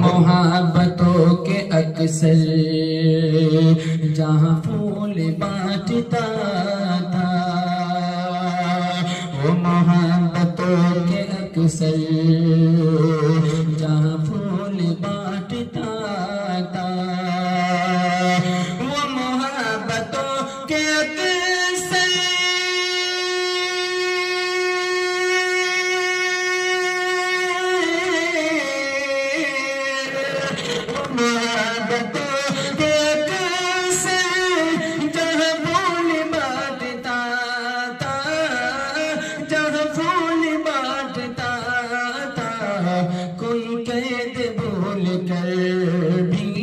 मोहब्बतों के अक्सर जहाँ फूल बांटता था, वो मोहब्बतों के अक्सर जहाँ फूल बांटता था, वो मोहब्बतों के अक्सर कोई कैद भूल कर भी